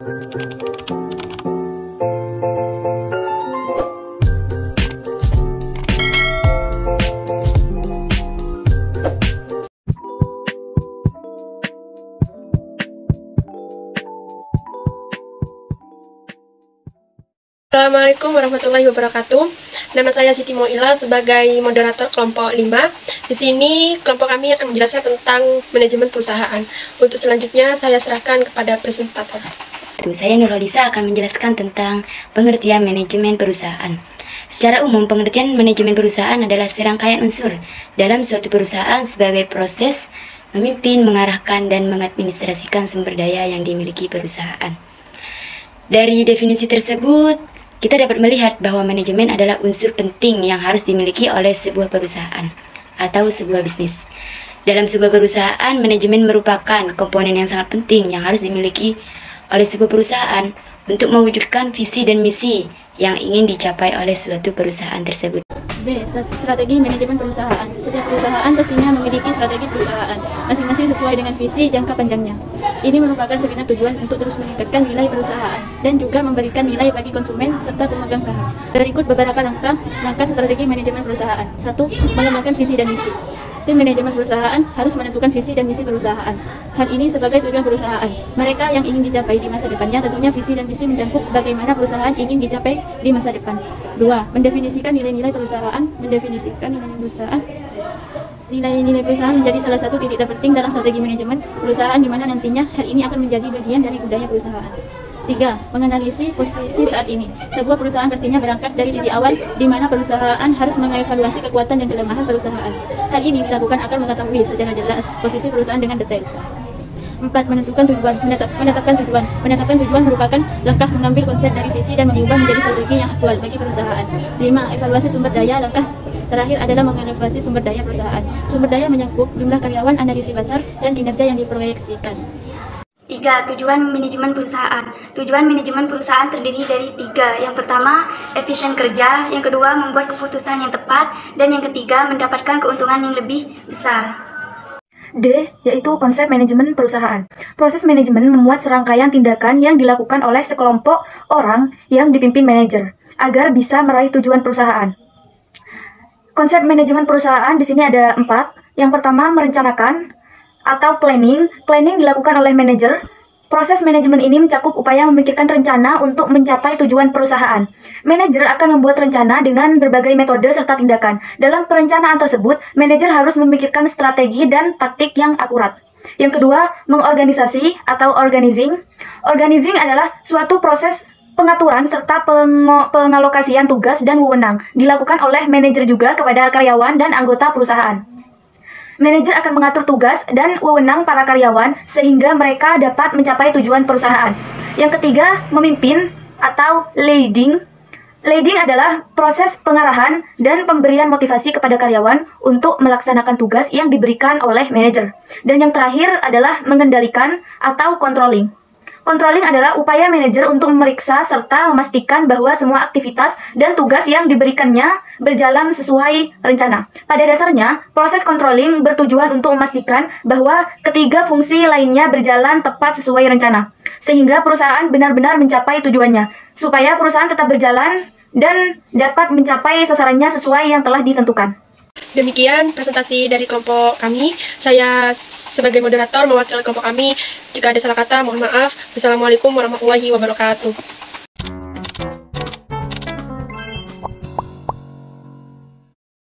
Assalamualaikum warahmatullahi wabarakatuh. Nama saya Siti Moila sebagai moderator kelompok 5. Di sini kelompok kami akan menjelaskan tentang manajemen perusahaan. Untuk selanjutnya saya serahkan kepada presentator. Saya Nurholisa akan menjelaskan tentang pengertian manajemen perusahaan. Secara umum, pengertian manajemen perusahaan adalah serangkaian unsur dalam suatu perusahaan sebagai proses memimpin, mengarahkan, dan mengadministrasikan sumber daya yang dimiliki perusahaan. Dari definisi tersebut, kita dapat melihat bahwa manajemen adalah unsur penting yang harus dimiliki oleh sebuah perusahaan atau sebuah bisnis. Dalam sebuah perusahaan, manajemen merupakan komponen yang sangat penting yang harus dimiliki oleh sebuah perusahaan untuk mewujudkan visi dan misi yang ingin dicapai oleh suatu perusahaan tersebut. B. Strategi manajemen perusahaan. Setiap perusahaan pastinya memiliki strategi perusahaan, masing-masing sesuai dengan visi jangka panjangnya. Ini merupakan segenap tujuan untuk terus meningkatkan nilai perusahaan dan juga memberikan nilai bagi konsumen serta pemegang saham. Berikut beberapa langkah strategi manajemen perusahaan. 1. Mengembangkan visi dan misi. Tim manajemen perusahaan harus menentukan visi dan misi perusahaan. Hal ini sebagai tujuan perusahaan. Mereka yang ingin dicapai di masa depannya, tentunya visi dan misi mencakup bagaimana perusahaan ingin dicapai di masa depan. 2. Mendefinisikan nilai-nilai perusahaan. Nilai-nilai perusahaan menjadi salah satu titik terpenting dalam strategi manajemen perusahaan, di mana nantinya hal ini akan menjadi bagian dari budaya perusahaan. 3. Menganalisis posisi saat ini. Sebuah perusahaan pastinya berangkat dari titik awal di mana perusahaan harus mengevaluasi kekuatan dan kelemahan perusahaan. Hal ini dilakukan agar mengetahui secara jelas posisi perusahaan dengan detail. 4. Menentukan tujuan. Menetapkan tujuan. Menetapkan tujuan merupakan langkah mengambil konsep dari visi dan mengubah menjadi strategi yang aktual bagi perusahaan. 5. Evaluasi sumber daya. Langkah terakhir adalah mengevaluasi sumber daya perusahaan. Sumber daya mencakup jumlah karyawan, analisis pasar, dan kinerja yang diproyeksikan. 3. Tujuan manajemen perusahaan. Tujuan manajemen perusahaan terdiri dari 3. Yang pertama, efisien kerja. Yang kedua, membuat keputusan yang tepat. Dan yang ketiga, mendapatkan keuntungan yang lebih besar. D. Yaitu konsep manajemen perusahaan. Proses manajemen memuat serangkaian tindakan yang dilakukan oleh sekelompok orang yang dipimpin manajer agar bisa meraih tujuan perusahaan. Konsep manajemen perusahaan di sini ada 4. Yang pertama, merencanakan atau planning. Planning dilakukan oleh manajer. Proses manajemen ini mencakup upaya memikirkan rencana untuk mencapai tujuan perusahaan. Manajer akan membuat rencana dengan berbagai metode serta tindakan. Dalam perencanaan tersebut, manajer harus memikirkan strategi dan taktik yang akurat. Yang kedua, mengorganisasi atau organizing. Organizing adalah suatu proses pengaturan serta pengalokasian tugas dan wewenang. Dilakukan oleh manajer juga kepada karyawan dan anggota perusahaan. Manajer akan mengatur tugas dan wewenang para karyawan sehingga mereka dapat mencapai tujuan perusahaan. Yang ketiga, memimpin atau leading. Leading adalah proses pengarahan dan pemberian motivasi kepada karyawan untuk melaksanakan tugas yang diberikan oleh manajer. Dan yang terakhir adalah mengendalikan atau controlling. Controlling adalah upaya manajer untuk memeriksa serta memastikan bahwa semua aktivitas dan tugas yang diberikannya berjalan sesuai rencana. Pada dasarnya, proses controlling bertujuan untuk memastikan bahwa ketiga fungsi lainnya berjalan tepat sesuai rencana, sehingga perusahaan benar-benar mencapai tujuannya, supaya perusahaan tetap berjalan dan dapat mencapai sasarannya sesuai yang telah ditentukan. Demikian presentasi dari kelompok kami. Saya sebagai moderator mewakili kelompok kami. Jika ada salah kata, mohon maaf. Wassalamualaikum warahmatullahi wabarakatuh.